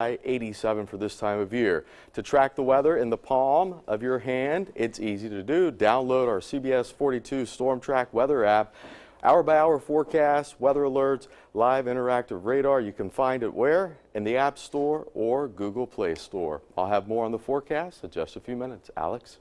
high 87 for this time of year. To track the weather in the palm of your hand, it's easy to do. Download our CBS42 Storm Track weather app. Hour-by-hour forecasts, weather alerts, live interactive radar. You can find it where? In the App Store or Google Play Store. I'll have more on the forecast in just a few minutes. Alex?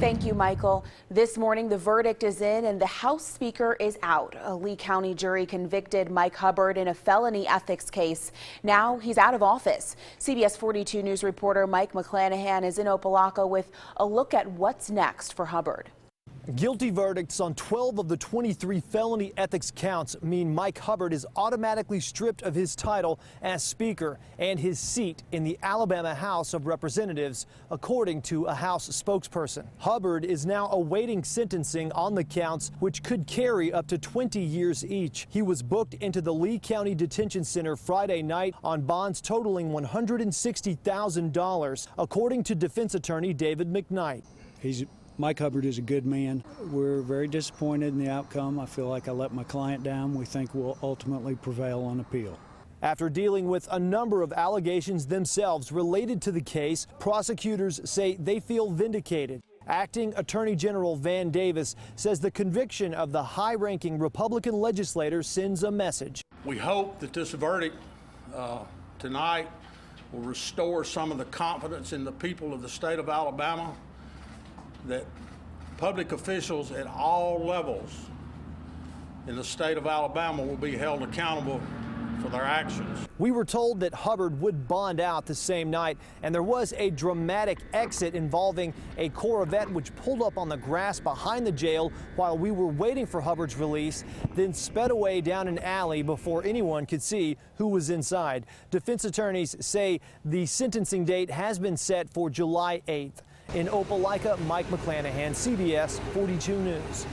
Thank you, Michael. This morning, the verdict is in and the House Speaker is out. A Lee County jury convicted Mike Hubbard in a felony ethics case. Now he's out of office. CBS 42 News reporter Mike McClanahan is in Opelika with a look at what's next for Hubbard. Guilty verdicts on 12 of the 23 felony ethics counts mean Mike Hubbard is automatically stripped of his title as Speaker and his seat in the Alabama House of Representatives, according to a House spokesperson. Hubbard is now awaiting sentencing on the counts, which could carry up to 20 years each. He was booked into the Lee County Detention Center Friday night on bonds totaling $160,000, according to defense attorney David McKnight. Mike Hubbard is a good man. We're very disappointed in the outcome. I feel like I let my client down. We think we'll ultimately prevail on appeal. After dealing with a number of allegations themselves related to the case, prosecutors say they feel vindicated. Acting Attorney General Van Davis says the conviction of the high-ranking Republican legislator sends a message. We hope that this verdict tonight will restore some of the confidence in the people of the state of Alabama, that public officials at all levels in the state of Alabama will be held accountable for their actions. We were told that Hubbard would bond out the same night, and there was a dramatic exit involving a Corvette which pulled up on the grass behind the jail while we were waiting for Hubbard's release, then sped away down an alley before anyone could see who was inside. Defense attorneys say the sentencing date has been set for July 8th. In Opelika, Mike McClanahan, CBS 42 News.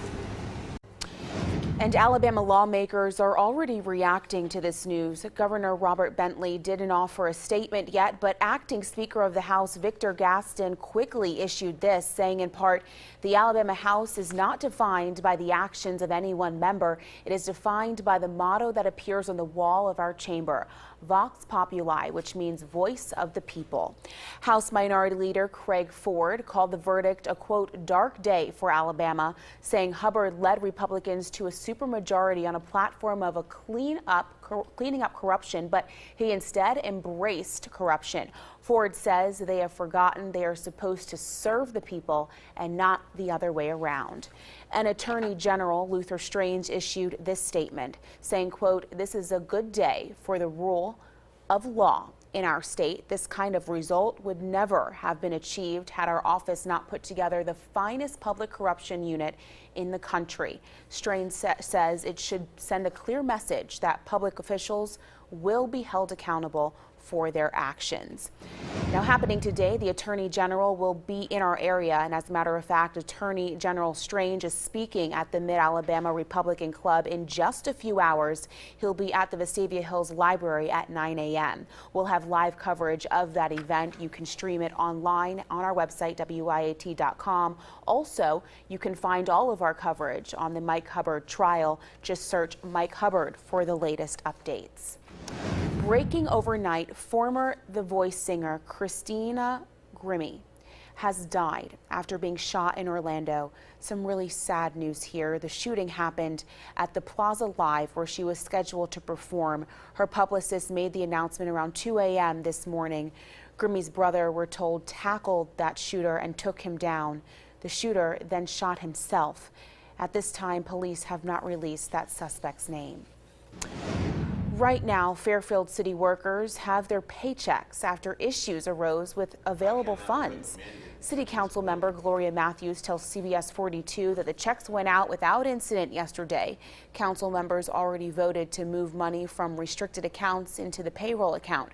And Alabama lawmakers are already reacting to this news. Governor Robert Bentley didn't offer a statement yet, but acting Speaker of the House Victor Gaston quickly issued this, saying in part, the Alabama House is not defined by the actions of any one member. It is defined by the motto that appears on the wall of our chamber, Vox Populi, which means voice of the people. House Minority Leader Craig Ford called the verdict a, quote, dark day for Alabama, saying Hubbard led Republicans to a supermajority on a platform of cleaning up corruption, but he instead embraced corruption. Ford says they have forgotten they are supposed to serve the people and not the other way around. And Attorney General Luther Strange issued this statement, saying, quote, this is a good day for the rule of law in our state. This kind of result would never have been achieved had our office not put together the finest public corruption unit in the country. Strange says it should send a clear message that public officials will be held accountable for their actions. Now, happening today, the Attorney General will be in our area, and as a matter of fact, Attorney General Strange is speaking at the Mid-Alabama Republican Club in just a few hours. He'll be at the Vestavia Hills Library at 9 a.m. We'll have live coverage of that event. You can stream it online on our website, WIAT.com. Also, you can find all of our coverage on the Mike Hubbard trial. Just search Mike Hubbard for the latest updates. Breaking overnight, former The Voice singer Christina Grimmie has died after being shot in Orlando. Some really sad news here. The shooting happened at the Plaza Live where she was scheduled to perform. Her publicist made the announcement around 2 a.m. this morning. Grimmie's brother, we're told, tackled that shooter and took him down. The shooter then shot himself. At this time, police have not released that suspect's name. Right now, Fairfield city workers have their paychecks after issues arose with available funds. City Council member Gloria Matthews tells CBS 42 that the checks went out without incident yesterday. Council members already voted to move money from restricted accounts into the payroll account.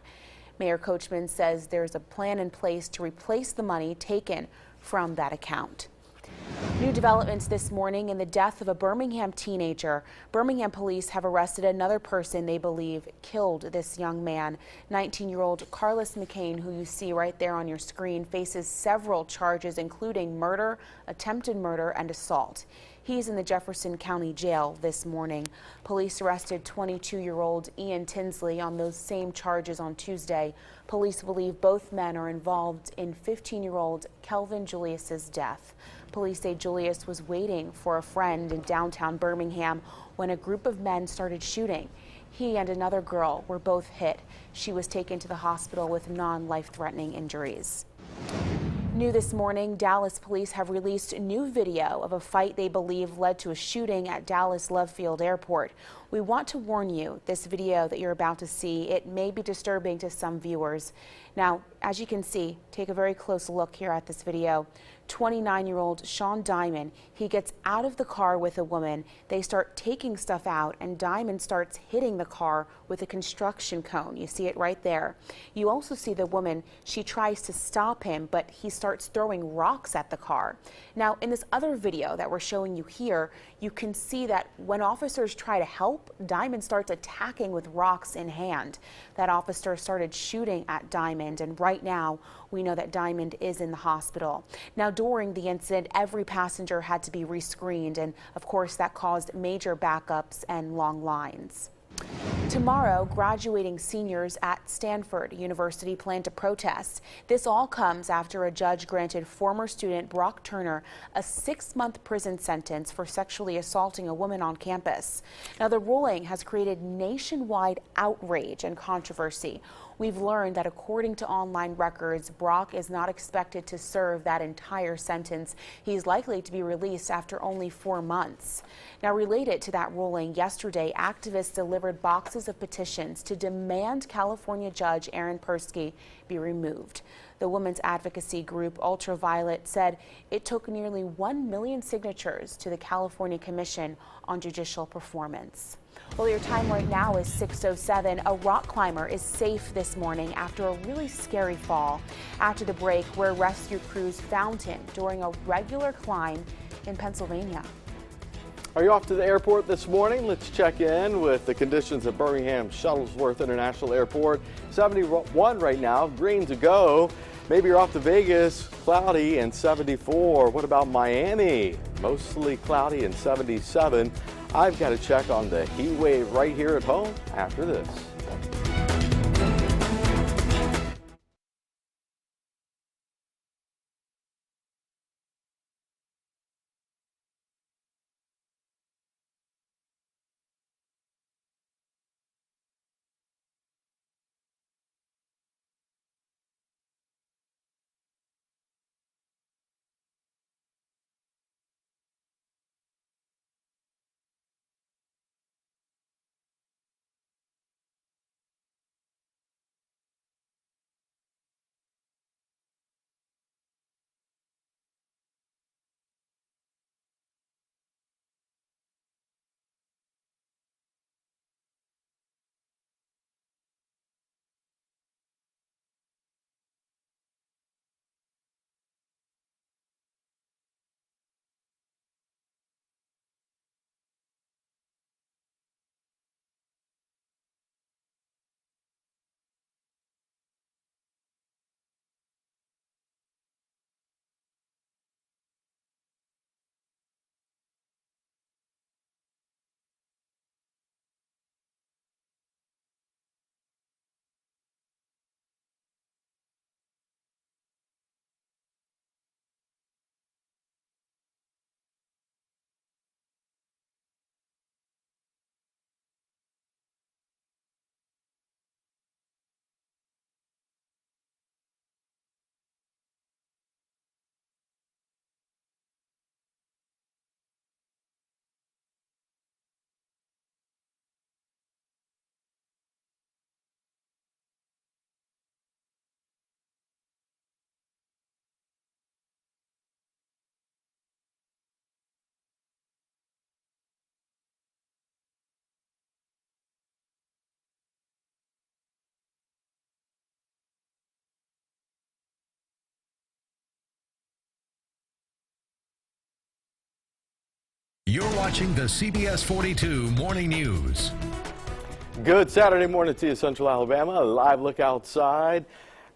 Mayor Coachman says there's a plan in place to replace the money taken from that account. New developments this morning in the death of a Birmingham teenager. Birmingham police have arrested another person they believe killed this young man. 19-year-old Carlos McCain, who you see right there on your screen, faces several charges, including murder, attempted murder, and assault. He's in the Jefferson County Jail this morning. Police arrested 22-year-old Ian Tinsley on those same charges on Tuesday. Police believe both men are involved in 15-year-old Kelvin Julius's death. Police say Julius was waiting for a friend in downtown Birmingham when a group of men started shooting. He and another girl were both hit. She was taken to the hospital with non-life-threatening injuries. New this morning, Dallas police have released new video of a fight they believe led to a shooting at Dallas Love Field Airport. We want to warn you, this video that you're about to see, it may be disturbing to some viewers. Now, as you can see, take a very close look here at this video. 29-year-old Sean Diamond, he gets out of the car with a woman. They start taking stuff out, and Diamond starts hitting the car with a construction cone. You see it right there. You also see the woman, she tries to stop him, but he starts throwing rocks at the car. Now, in this other video that we're showing you here, you can see that when officers try to help, Diamond starts attacking with rocks in hand. That officer started shooting at Diamond, and right now we know that Diamond is in the hospital. Now, during the incident, every passenger had to be rescreened, and of course that caused major backups and long lines. Tomorrow, graduating seniors at Stanford University plan to protest. This all comes after a judge granted former student Brock Turner a 6-month prison sentence for sexually assaulting a woman on campus. Now, the ruling has created nationwide outrage and controversy. We've learned that according to online records, Brock is not expected to serve that entire sentence. He's likely to be released after only 4 months. Now, related to that ruling, yesterday, activists delivered boxes of petitions to demand California Judge Aaron Persky be removed. The women's advocacy group Ultraviolet said it took nearly 1 million signatures to the California Commission on Judicial Performance. Well, your time right now is 6:07. A rock climber is safe this morning after a really scary fall. After the break, where rescue crews found him during a regular climb in Pennsylvania. Are you off to the airport this morning? Let's check in with the conditions at Birmingham Shuttlesworth International Airport. 71 right now, green to go. Maybe you're off to Vegas, cloudy and 74. What about Miami? Mostly cloudy and 77. I've got to check on the heat wave right here at home after this. watching the CBS 42 Morning News. Good Saturday morning to you, Central Alabama. A live look outside.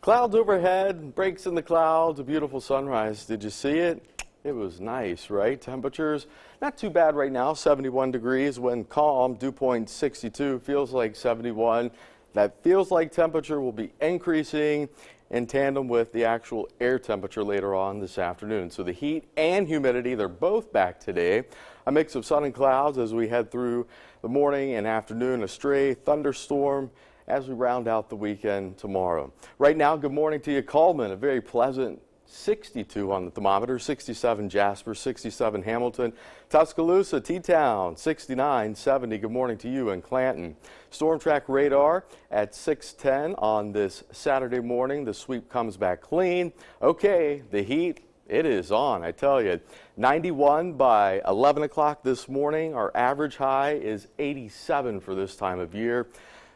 Clouds overhead, breaks in the clouds, a beautiful sunrise. Did you see it? It was nice, right? Temperatures not too bad right now, 71 degrees when calm, dew point 62, feels like 71. That feels like temperature will be increasing in tandem with the actual air temperature later on this afternoon. So the heat and humidity, they're both back today. A mix of sun and clouds as we head through the morning and afternoon, a stray thunderstorm as we round out the weekend tomorrow. Right now, good morning to you, Coleman. A very pleasant 62 on the thermometer, 67 Jasper, 67 Hamilton, Tuscaloosa, T-Town, 69, 70. Good morning to you in Clanton. Storm track radar at 6:10 on this Saturday morning. The sweep comes back clean. Okay, the heat, it is on, I tell you. 91 by 11 o'clock this morning. Our average high is 87 for this time of year.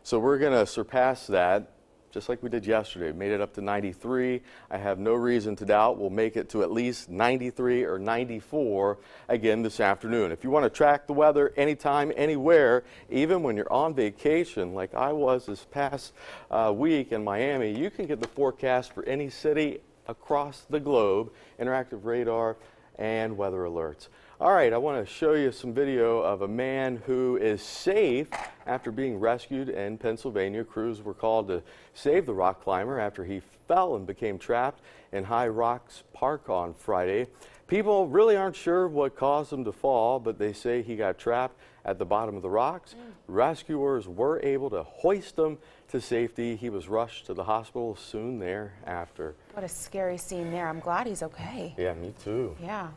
So we're going to surpass that. Just like we did yesterday, made it up to 93. I have no reason to doubt we'll make it to at least 93 or 94 again this afternoon. If you want to track the weather anytime, anywhere, even when you're on vacation like I was this past week in Miami, you can get the forecast for any city across the globe, interactive radar and weather alerts. All right, I want to show you some video of a man who is safe after being rescued in Pennsylvania. Crews were called to save the rock climber after he fell and became trapped in High Rocks Park on Friday. People really aren't sure what caused him to fall, but they say he got trapped at the bottom of the rocks. Rescuers were able to hoist him to safety. He was rushed to the hospital soon thereafter. What a scary scene there. I'm glad he's okay. Yeah, me too. Yeah.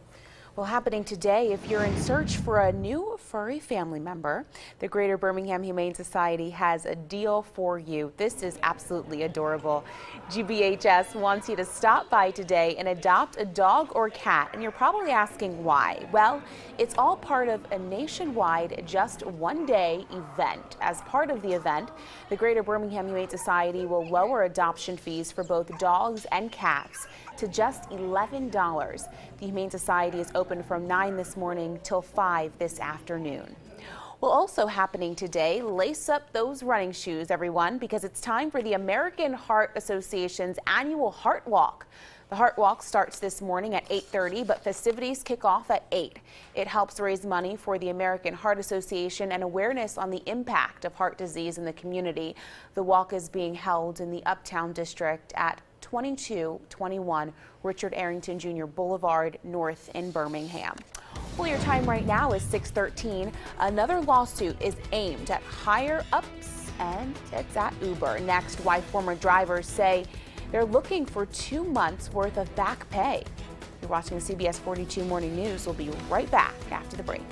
Well, happening today, if you're in search for a new furry family member, the Greater Birmingham Humane Society has a deal for you. This is absolutely adorable. GBHS wants you to stop by today and adopt a dog or cat. And you're probably asking why. Well, it's all part of a nationwide, just one-day event. As part of the event, the Greater Birmingham Humane Society will lower adoption fees for both dogs and cats to just $11. The Humane Society is open from 9 this morning till 5 this afternoon. Well, also happening today, lace up those running shoes, everyone, because it's time for the American Heart Association's annual Heart Walk. The Heart Walk starts this morning at 8:30, but festivities kick off at 8. It helps raise money for the American Heart Association and awareness on the impact of heart disease in the community. The walk is being held in the Uptown District at 2221 Richard Arrington Jr. Boulevard North in Birmingham. Well, your time right now is 6:13. Another lawsuit is aimed at higher ups, and it's at Uber. Next, why former drivers say they're looking for 2 months worth of back pay. You're watching the CBS 42 Morning News. We'll be right back after the break.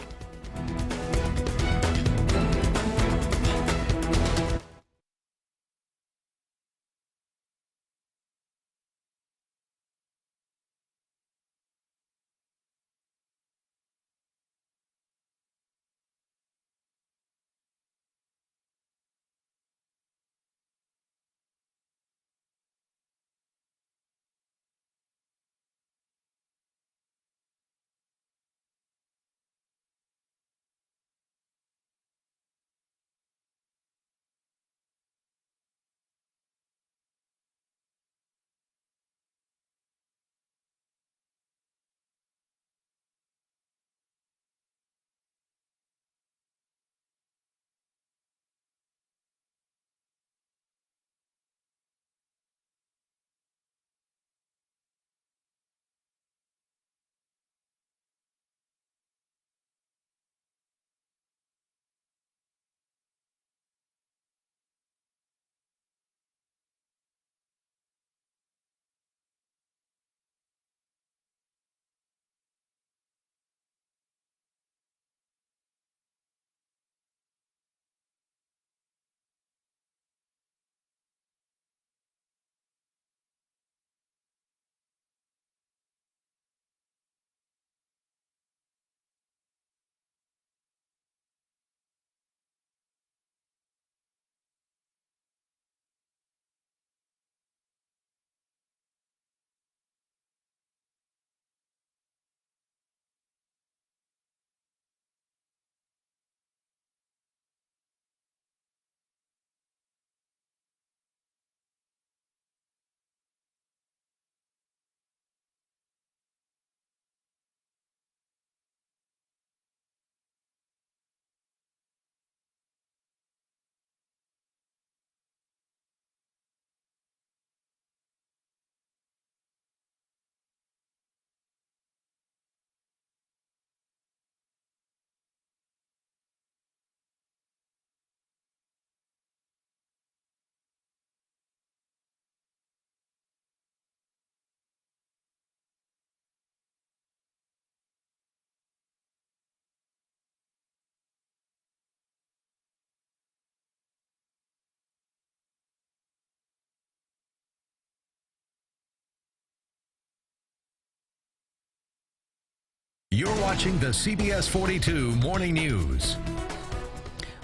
You're watching the CBS 42 Morning News.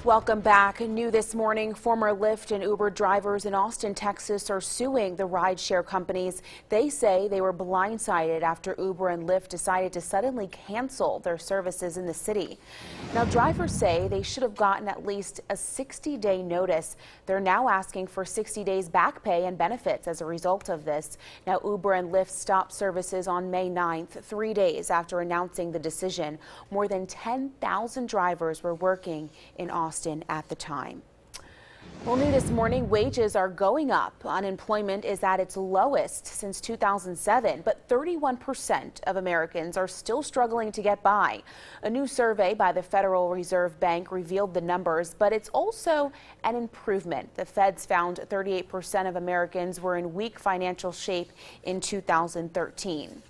Welcome back. New this morning, former Lyft and Uber drivers in Austin, Texas are suing the rideshare companies. They say they were blindsided after Uber and Lyft decided to suddenly cancel their services in the city. Now, drivers say they should have gotten at least a 60-day notice. They're now asking for 60 days back pay and benefits as a result of this. Now, Uber and Lyft stopped services on May 9th, 3 days after announcing the decision. More than 10,000 drivers were working in Austin at the time. Well, new this morning, wages are going up. Unemployment is at its lowest since 2007, but 31% of Americans are still struggling to get by. A new survey by the Federal Reserve Bank revealed the numbers, but it's also an improvement. The Feds found 38% of Americans were in weak financial shape in 2013.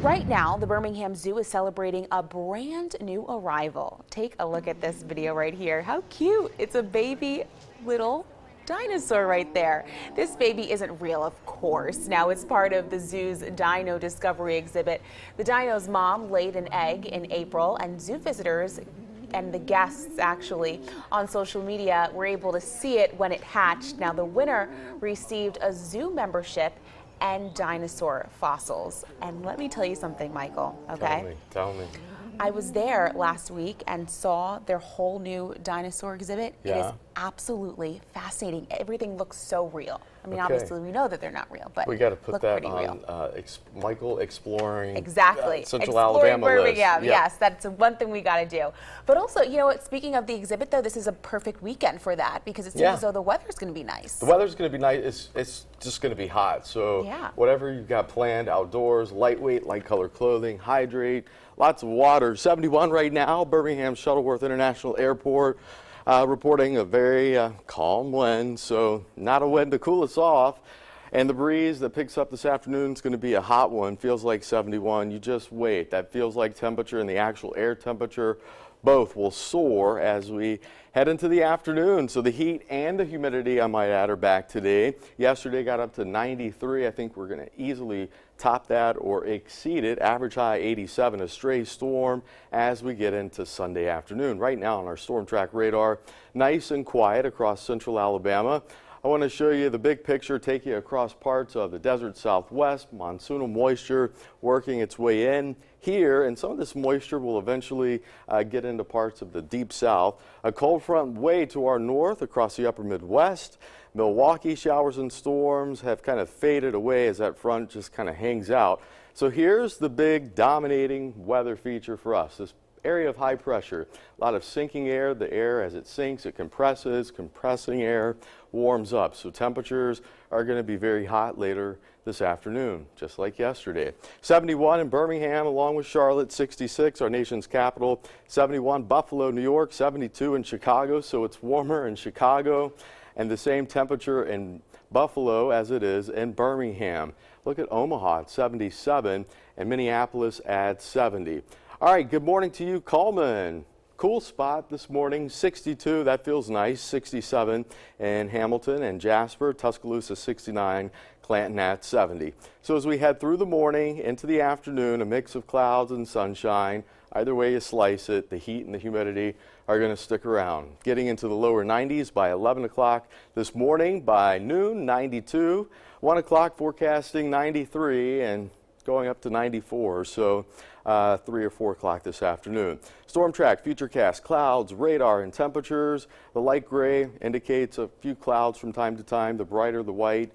Right now, the Birmingham Zoo is celebrating a brand new arrival. Take a look at this video right here. How cute. It's a baby little dinosaur right there. This baby isn't real, of course. Now, it's part of the zoo's Dino Discovery exhibit. The dino's mom laid an egg in April, and zoo visitors and the guests actually on social media were able to see it when it hatched. Now, the winner received a zoo membership and dinosaur fossils. And let me tell you something, Michael, okay? Tell me. I was there last week and saw their whole new dinosaur exhibit. It is absolutely fascinating. Everything looks so real. I mean, obviously we know that they're not real, but we got to put look that pretty on Michael exploring exactly. Central Exploring Alabama list. Birmingham. Yes, that's one thing we got to do. But also, you know what, speaking of the exhibit though, this is a perfect weekend for that because it seems as though the weather's going to be nice. The weather's going to be nice. It's just going to be hot. So whatever you've got planned outdoors, lightweight, light color clothing, hydrate, lots of water. 71 right now, Birmingham Shuttleworth International Airport. Reporting a very calm wind, so not a wind to cool us off. And the breeze that picks up this afternoon is going to be a hot one. Feels like 71. You just wait. That feels like temperature, and the actual air temperature both will soar as we head into the afternoon. So the heat and the humidity, I might add, are back today. Yesterday got up to 93. I think we're going to easily top that or exceed it. Average high 87, a stray storm as we get into Sunday afternoon. Right now on our storm track radar, nice and quiet across central Alabama. I want to show you the big picture, take you across parts of the desert southwest. Monsoonal moisture working its way in here, and some of this moisture will eventually get into parts of the deep south. A cold front way to our north across the upper Midwest. Milwaukee showers and storms have kind of faded away as that front just kind of hangs out. So here's the big dominating weather feature for us. This area of high pressure, a lot of sinking air. The air as it sinks, it compresses. Compressing air warms up. So temperatures are going to be very hot later this afternoon, just like yesterday. 71 in Birmingham along with Charlotte, 66, our nation's capital, 71 Buffalo, New York, 72 in Chicago. So it's warmer in Chicago and the same temperature in Buffalo as it is in Birmingham. Look at Omaha at 77 and Minneapolis at 70. All right, good morning to you, Coleman. Cool spot this morning, 62, that feels nice, 67 in Hamilton and Jasper, Tuscaloosa 69, Clanton at 70. So as we head through the morning into the afternoon, a mix of clouds and sunshine. Either way you slice it, the heat and the humidity are going to stick around. Getting into the lower 90s by 11 o'clock this morning, by noon 92, 1 o'clock forecasting 93, and going up to 94, so 3 or 4 o'clock this afternoon. Storm track, futurecast, clouds, radar, and temperatures. The light gray indicates a few clouds from time to time. The brighter the white,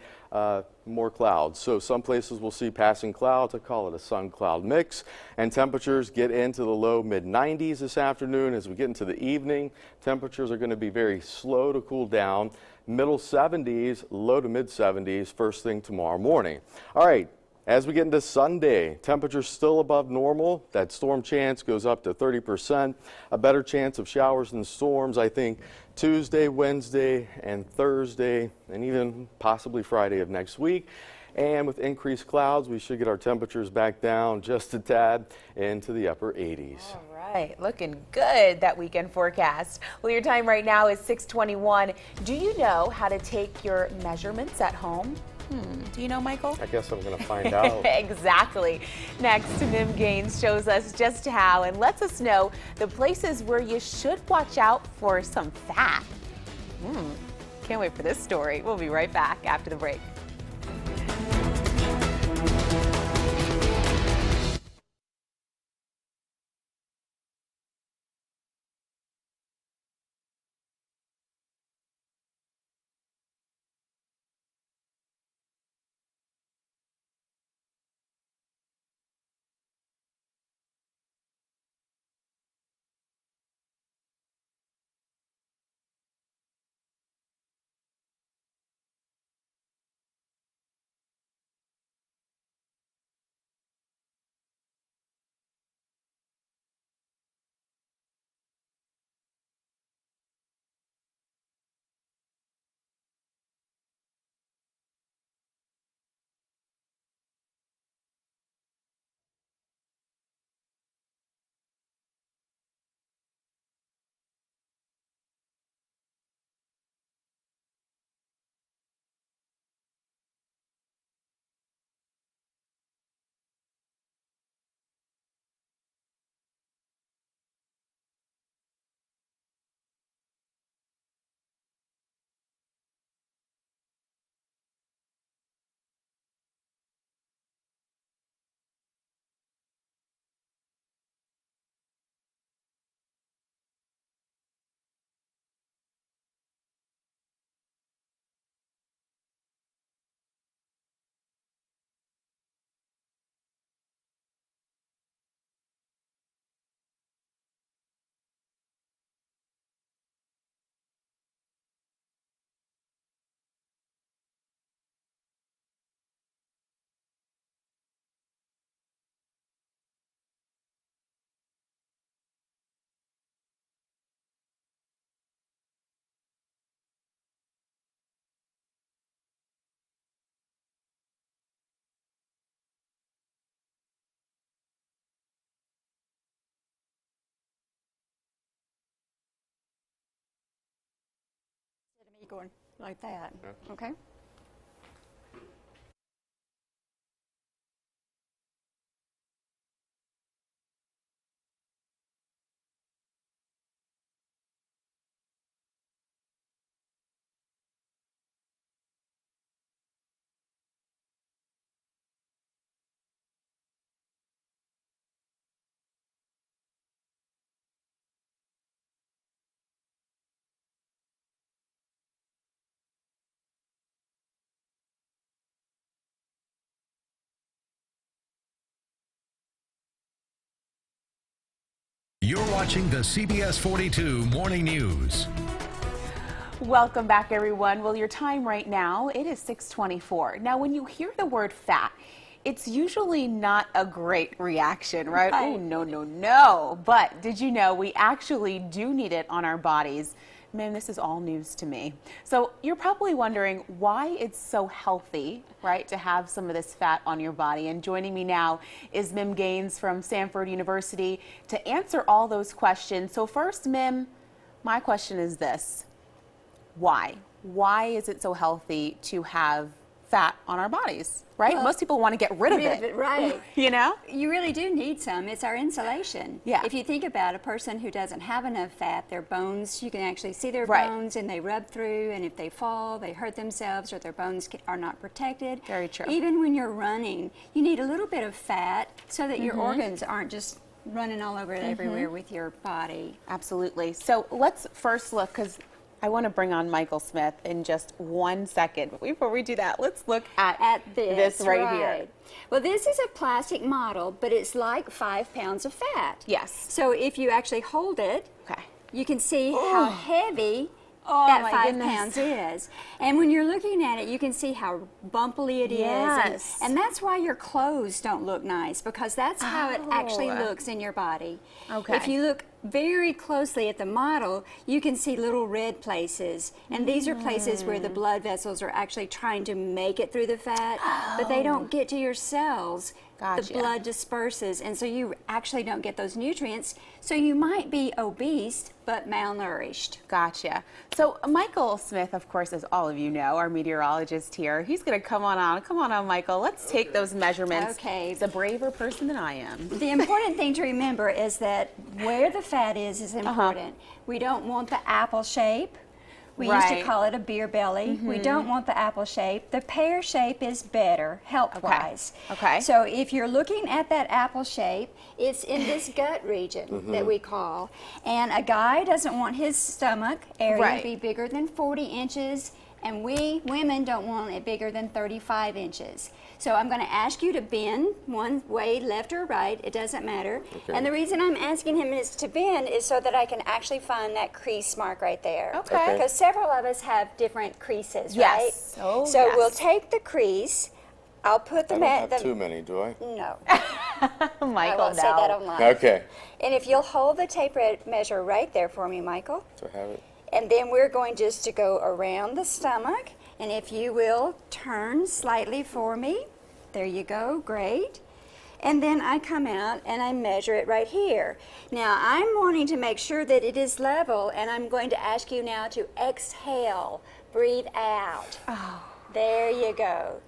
more clouds. So some places will see passing clouds. I call it a sun-cloud mix. And temperatures get into the low mid-90s this afternoon. As we get into the evening, temperatures are going to be very slow to cool down. Middle 70s, low to mid-70s first thing tomorrow morning. All right. As we get into Sunday, temperatures still above normal. That storm chance goes up to 30%. A better chance of showers and storms, I think, Tuesday, Wednesday, and Thursday, and even possibly Friday of next week. And with increased clouds, we should get our temperatures back down just a tad into the upper 80s. All right, looking good, that weekend forecast. Well, your time right now is 6:21. Do you know how to take your measurements at home? Do you know, Michael? I guess I'm going to find out. Exactly. Next, Mim Gaines shows us just how and lets us know the places where you should watch out for some fat. Can't wait for this story. We'll be right back after the break. Me going like that, okay? You're watching the CBS 42 Morning News. Welcome back, everyone. Well, your time right now, it is 6:24. Now, when you hear the word fat, it's usually not a great reaction, right? Oh, no, no, no. But did you know we actually do need it on our bodies? Man, this is all news to me. So you're probably wondering why it's so healthy, right, to have some of this fat on your body. And joining me now is Mim Gaines from Stanford University to answer all those questions. So first, Mim, my question is this. Why? Why is it so healthy to have fat on our bodies, right? Well, most people want to get rid of it. Right. You know? You really do need some. It's our insulation. Yeah. If you think about a person who doesn't have enough fat, their bones, you can actually see their Right. bones and they rub through, and if they fall, they hurt themselves or their bones are not protected. Very true. Even when you're running, you need a little bit of fat so that your organs aren't just running all over everywhere with your body. Absolutely. So let's first look, because I want to bring on Michael Smith in just 1 second. But before we do that, let's look at this right here. Well, this is a plastic model, but it's like 5 pounds of fat. Yes. So if you actually hold it, Okay. you can see how heavy Oh, that my 5 goodness. pounds is. And when you're looking at it, you can see how bumpily it is. Yes. And that's why your clothes don't look nice, because that's how it actually looks in your body. Okay. If you look very closely at the model, you can see little red places. And these are places where the blood vessels are actually trying to make it through the fat, but they don't get to your cells. Gotcha. The blood disperses, and so you actually don't get those nutrients. So you might be obese, but malnourished. Gotcha. So Michael Smith, of course, as all of you know, our meteorologist here, he's going to come on out. Come on, Michael. Let's take those measurements. Okay. He's a braver person than I am. The important thing to remember is that where the fat is important. We don't want the apple shape. We used to call it a beer belly. We don't want the apple shape. The pear shape is better health-wise. Okay. So if you're looking at that apple shape, it's in this gut region that we call. And a guy doesn't want his stomach area to be bigger than 40 inches, and we women don't want it bigger than 35 inches. So I'm going to ask you to bend one way, left or right, it doesn't matter. Okay. And the reason I'm asking him is to bend is so that I can actually find that crease mark right there. Okay. Because several of us have different creases, Yes. right? Oh, so yes. we'll take the crease, I'll put the... I don't have too many, do I? No, Michael, I won't say that online. Okay. And if you'll hold the tape measure right there for me, Michael. So I have it. And then we're going just to go around the stomach. And if you will turn slightly for me. There you go, great. And then I come out and I measure it right here. Now I'm wanting to make sure that it is level, and I'm going to ask you now to exhale, breathe out. Oh. There you go.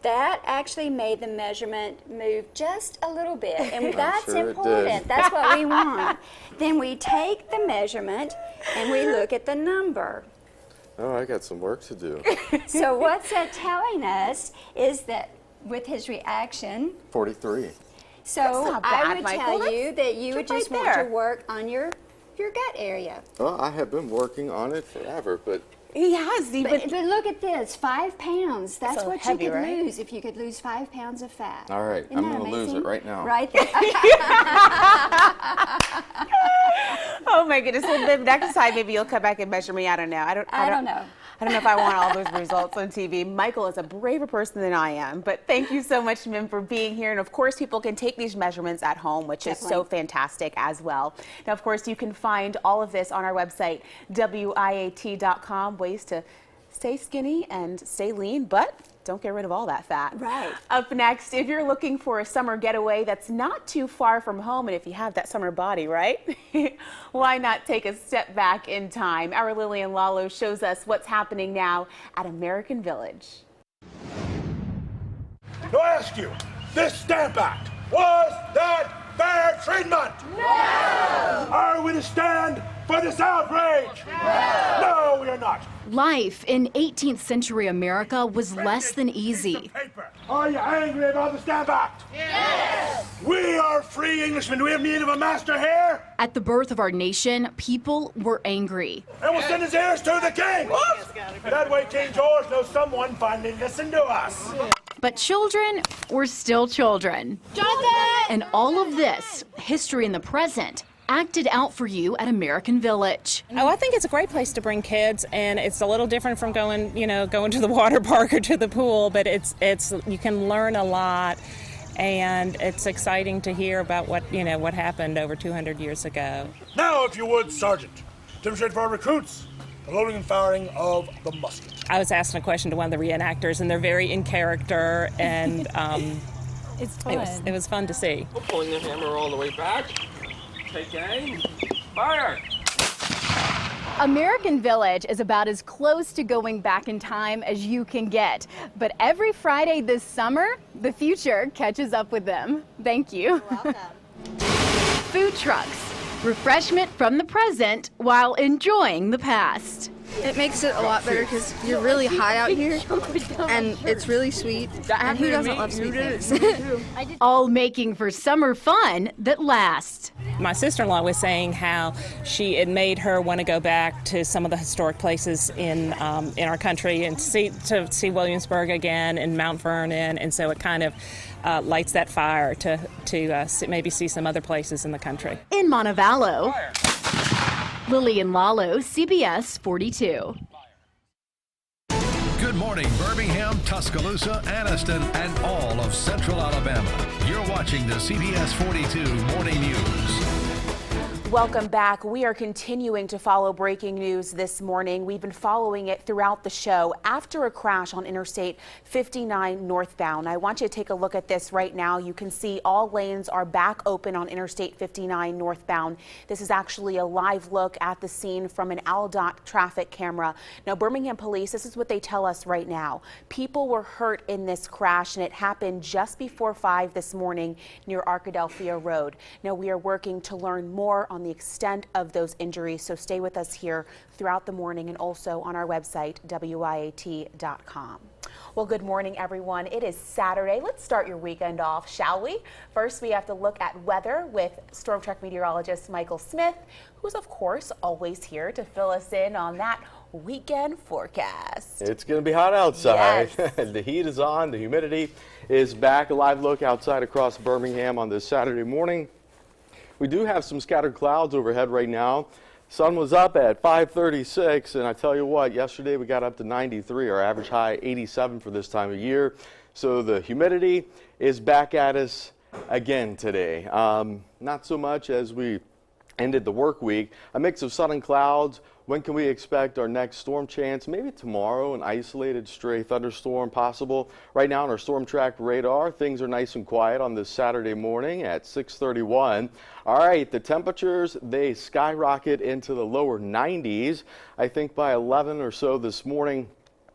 That actually made the measurement move just a little bit, and that's sure it did. important. That's what we want. Then we take the measurement and we look at the number. Oh, I got some work to do. So what's that telling us is that with his reaction, 43. so not bad, I would Michael. tell you that you would You're just right want to there. work on your gut area. Well, I have been working on it forever, but He has. But look at this, 5 pounds. That's So what heavy, you could right? lose if you could lose 5 pounds of fat. all right, Isn't I'm that going to lose it amazing? right now. Right there. Oh my goodness. Well, the next time maybe you'll come back and measure me. I don't know. I don't know. I don't know if I want all those results on TV. Michael is a braver person than I am. But thank you so much, Mim, for being here. And of course, people can take these measurements at home, which is so fantastic as well. Now, of course, you can find all of this on our website, WIAT.com, ways to stay skinny and stay lean, but don't get rid of all that fat. Right. Up next, if you're looking for a summer getaway that's not too far from home, and if you have that summer body, right? Why not take a step back in time? Our Lillian Lalo shows us what's happening now at American Village. Now I ask you, this Stamp Act, was that fair treatment? No! Are we to stand for this outrage? No, we are not. Life in 18th century America was less than easy. Are you angry about the Stamp Act? Yes! We are free Englishmen. Do we have need of a master here? At the birth of our nation, people were angry. And we'll send his heirs to the king. That way King George knows someone finally listened to us. But children were still children. And all of this, history in the present, acted out for you at American Village. Oh, I think it's a great place to bring kids, and it's a little different from going to the water park or to the pool, but it's you can learn a lot, and it's exciting to hear about what happened over 200 years ago. Now, if you would, Sergeant, demonstrate for our recruits the loading and firing of the musket. I was asking a question to one of the reenactors, and they're very in character, and it's fun. It was fun to see. We're pulling the hammer all the way back. Take aim. Fire! American Village is about as close to going back in time as you can get. But every Friday this summer, the future catches up with them. Thank you. You're welcome. Food trucks, refreshment from the present while enjoying the past. It makes it a lot better because you're really high out here, and it's really sweet. And who doesn't love sweet things? All making for summer fun that lasts. My sister-in-law was saying how it made her want to go back to some of the historic places in our country and to see Williamsburg again and Mount Vernon, and so it kind of lights that fire to maybe see some other places in the country. In Montevallo, Lillian Lalo, CBS 42. Good morning, Birmingham, Tuscaloosa, Anniston, and all of Central Alabama. You're watching the CBS 42 Morning News. Welcome back. We are continuing to follow breaking news this morning. We've been following it throughout the show after a crash on Interstate 59 northbound. I want you to take a look at this right now. You can see all lanes are back open on Interstate 59 northbound. This is actually a live look at the scene from an ALDOT traffic camera. Now, Birmingham police, this is what they tell us right now. People were hurt in this crash, and it happened just before 5 this morning near Arkadelphia Road. Now, we are working to learn more on the extent of those injuries, so stay with us here throughout the morning and also on our website, WIAT.com. Well, good morning, everyone. It is Saturday. Let's start your weekend off, shall we? First, we have to look at weather with Storm Track meteorologist Michael Smith, who's, of course, always here to fill us in on that weekend forecast. It's going to be hot outside. Yes. The heat is on. The humidity is back. A live look outside across Birmingham on this Saturday morning. We do have some scattered clouds overhead right now. Sun was up at 5:36, and I tell you what, yesterday we got up to 93, our average high 87 for this time of year. So the humidity is back at us again today. Not so much as we ended the work week. A mix of sun and clouds. When can we expect our next storm chance? Maybe tomorrow, an isolated stray thunderstorm possible. Right now on our storm track radar, things are nice and quiet on this Saturday morning at 6:31. All right, the temperatures, they skyrocket into the lower 90s. I think by 11 or so this morning.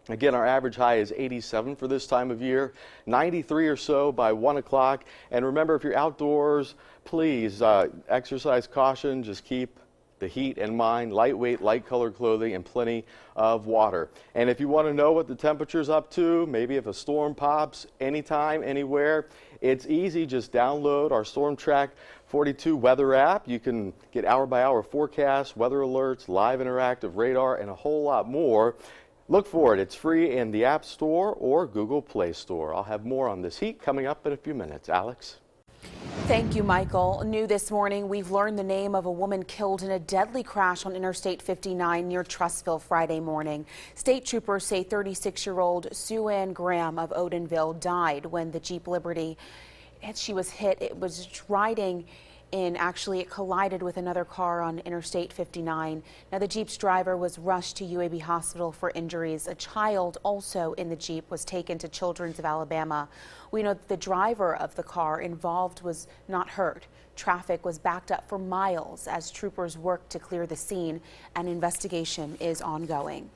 Again, our average high is 87 for this time of year, 93 or so by 1 o'clock. And remember, if you're outdoors, please exercise caution. Just keep the heat in mind, lightweight, light colored clothing, and plenty of water. And if you want to know what the temperature's up to, maybe if a storm pops anytime, anywhere, it's easy. Just download our Storm Track 42 weather app. You can get hour-by-hour forecasts, weather alerts, live interactive radar, and a whole lot more. Look for it. It's free in the App Store or Google Play Store. I'll have more on this heat coming up in a few minutes. Alex? Thank you, Michael. New this morning, we've learned the name of a woman killed in a deadly crash on Interstate 59 near Trussville Friday morning. State troopers say 36-year-old Sue Ann Graham of Odenville died when the Jeep Liberty, she was hit. It was riding in, actually it collided with another car on Interstate 59. Now the Jeep's driver was rushed to UAB Hospital for injuries. A child also in the Jeep was taken to Children's of Alabama. We know that the driver of the car involved was not hurt. Traffic was backed up for miles as troopers worked to clear the scene. An investigation is ongoing.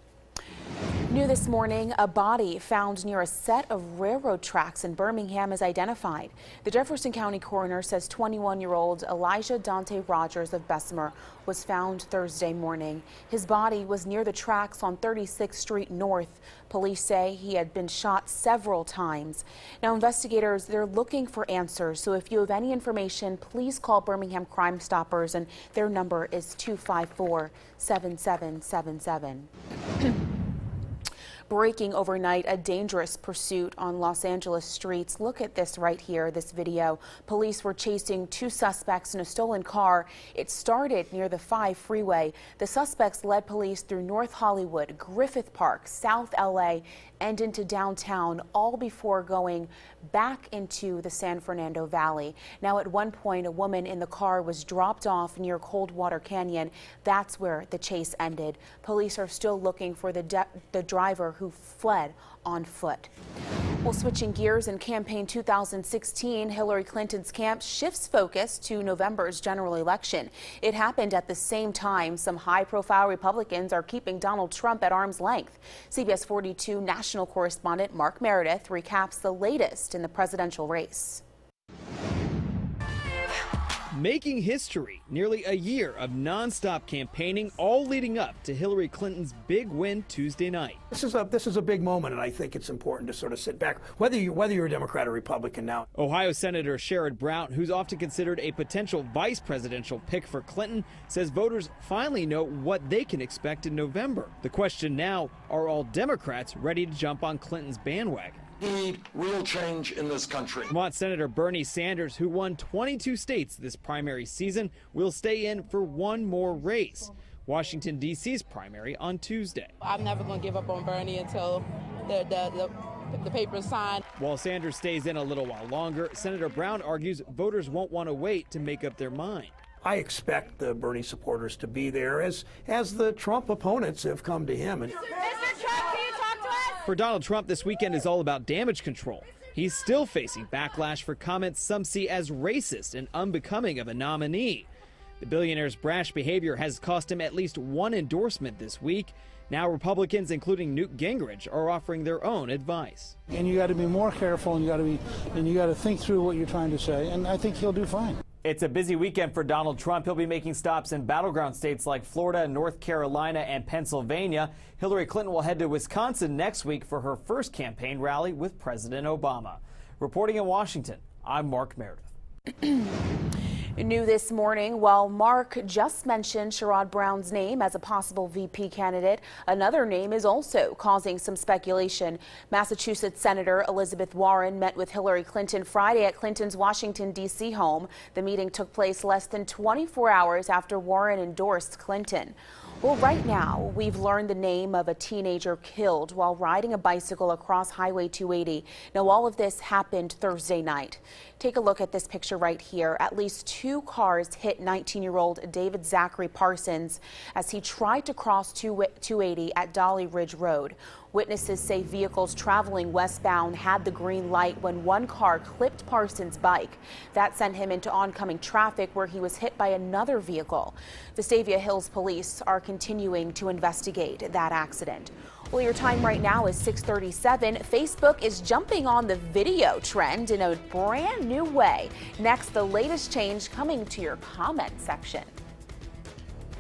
New this morning, a body found near a set of railroad tracks in Birmingham is identified. The Jefferson County coroner says 21-year-old Elijah Dante Rogers of Bessemer was found Thursday morning. His body was near the tracks on 36th Street North. Police say he had been shot several times. Now, investigators, they're looking for answers. So if you have any information, please call Birmingham Crime Stoppers, and their number is 254-7777. Breaking overnight, a dangerous pursuit on Los Angeles streets. Look at this right here, this video. Police were chasing two suspects in a stolen car. It started near the 5 freeway. The suspects led police through North Hollywood, Griffith Park, South LA, and into downtown, all before going back into the San Fernando Valley. Now, at one point, a woman in the car was dropped off near Coldwater Canyon. That's where the chase ended. Police are still looking for the driver who fled on foot. Well, switching gears, in campaign 2016, Hillary Clinton's camp shifts focus to November's general election. It happened at the same time some high-profile Republicans are keeping Donald Trump at arm's length. CBS 42 national correspondent Mark Meredith recaps the latest in the presidential race. Making history, nearly a year of nonstop campaigning, all leading up to Hillary Clinton's big win Tuesday night. This is a big moment, and I think it's important to sort of sit back, whether you're a Democrat or Republican now. Ohio Senator Sherrod Brown, who's often considered a potential vice presidential pick for Clinton, says voters finally know what they can expect in November. The question now, are all Democrats ready to jump on Clinton's bandwagon? Need real change in this country. Vermont Senator Bernie Sanders, who won 22 states this primary season, will stay in for one more race. Washington, D.C.'s primary on Tuesday. I'm never going to give up on Bernie until the paper's signed. While Sanders stays in a little while longer, Senator Brown argues voters won't want to wait to make up their mind. I expect the Bernie supporters to be there as the Trump opponents have come to him. And Mr. Trump, can you talk to us? For Donald Trump, this weekend is all about damage control. He's still facing backlash for comments some see as racist and unbecoming of a nominee. The billionaire's brash behavior has cost him at least one endorsement this week. Now Republicans, including Newt Gingrich, are offering their own advice. And you got to be more careful, and you got to think through what you're trying to say, and I think he'll do fine. It's a busy weekend for Donald Trump. He'll be making stops in battleground states like Florida, North Carolina, and Pennsylvania. Hillary Clinton will head to Wisconsin next week for her first campaign rally with President Obama. Reporting in Washington, I'm Mark Meredith. New this morning, while Mark just mentioned Sherrod Brown's name as a possible VP candidate, another name is also causing some speculation. Massachusetts Senator Elizabeth Warren met with Hillary Clinton Friday at Clinton's Washington, D.C. home. The meeting took place less than 24 hours after Warren endorsed Clinton. Well, right now, we've learned the name of a teenager killed while riding a bicycle across Highway 280. Now, all of this happened Thursday night. Take a look at this picture right here. At least 2 cars hit 19-year-old David Zachary Parsons as he tried to cross 280 at Dolly Ridge Road. Witnesses say vehicles traveling westbound had the green light when one car clipped Parsons' bike. That sent him into oncoming traffic where he was hit by another vehicle. Vestavia Hills police are continuing to investigate that accident. Well, your time right now is 6:37. Facebook is jumping on the video trend in a brand new way. Next, the latest change coming to your comment section.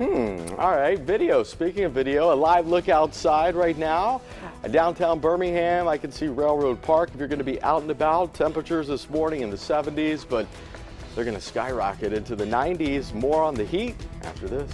All right, video. Speaking of video, a live look outside right now. Downtown Birmingham, I can see Railroad Park. If you're going to be out and about, temperatures this morning in the 70s, but they're going to skyrocket into the 90s. More on the heat after this.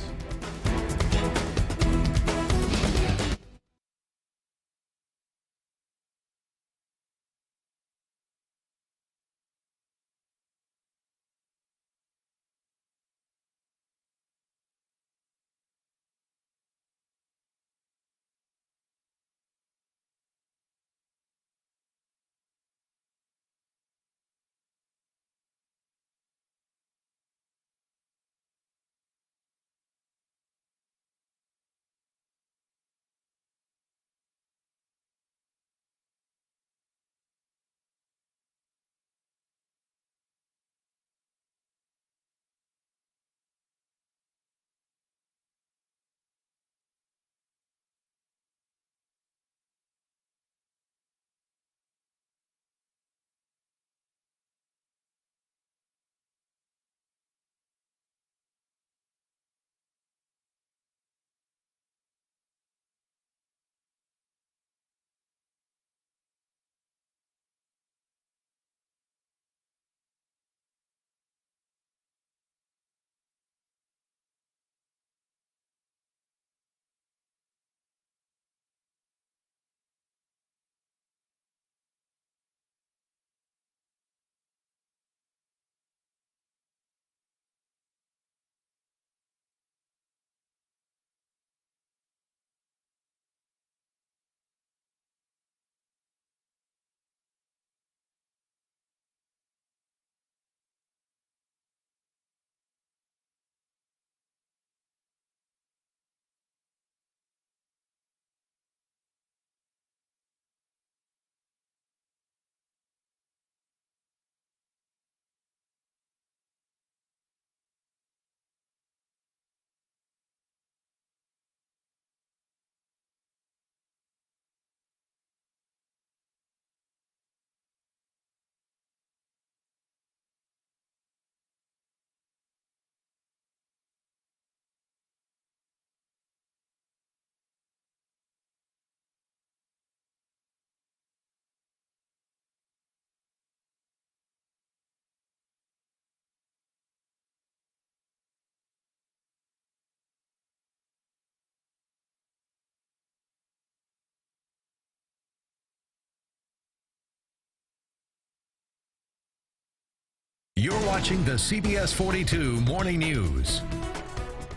You're watching the CBS 42 Morning News.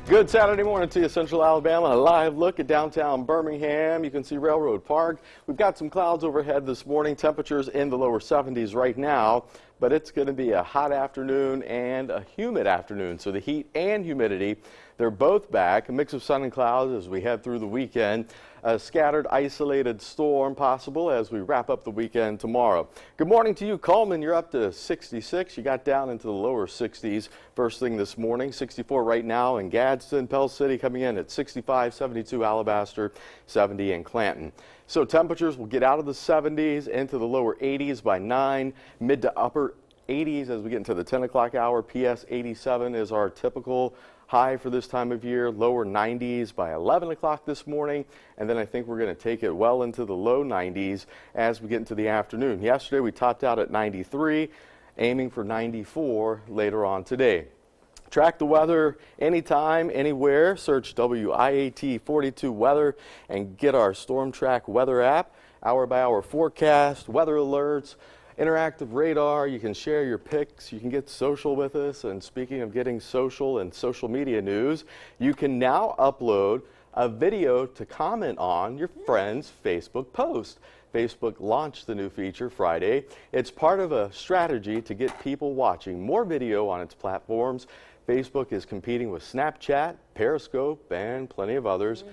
Good Saturday morning to you, Central Alabama. A live look at downtown Birmingham. You can see Railroad Park. We've got some clouds overhead this morning. Temperatures in the lower 70s right now, but it's going to be a hot afternoon and a humid afternoon. So the heat and humidity, they're both back. A mix of sun and clouds as we head through the weekend. A scattered, isolated storm possible as we wrap up the weekend tomorrow. Good morning to you, Coleman. You're up to 66. You got down into the lower 60s first thing this morning. 64 right now in Gadsden. Pell City coming in at 65, 72 Alabaster, 70 in Clanton. So temperatures will get out of the 70s into the lower 80s by 9, mid to upper 80s as we get into the 10 o'clock hour. PS 87 is our typical high for this time of year, lower 90s by 11 o'clock this morning, and then I think we're going to take it well into the low 90s as we get into the afternoon. Yesterday we topped out at 93, aiming for 94 later on today. Track the weather anytime, anywhere. Search WIAT42 weather and get our Storm Track weather app, hour-by-hour forecast, weather alerts, interactive radar. You can share your pics. You can get social with us. And speaking of getting social and social media news, you can now upload a video to comment on your friend's Facebook post. Facebook launched the new feature Friday. It's part of a strategy to get people watching more video on its platforms. Facebook is competing with Snapchat, Periscope, and plenty of others.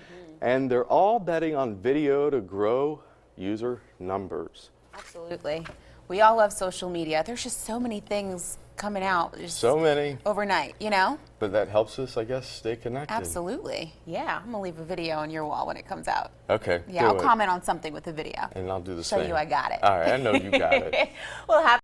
And they're all betting on video to grow user numbers. Absolutely. We all love social media. There's just so many things coming out. So many. Overnight, you know? But that helps us, I guess, stay connected. Absolutely. Yeah, I'm going to leave a video on your wall when it comes out. Okay. Yeah, I'll comment on something with the video. And I'll do the same. Show you I got it. All right, I know you got it. Well, happy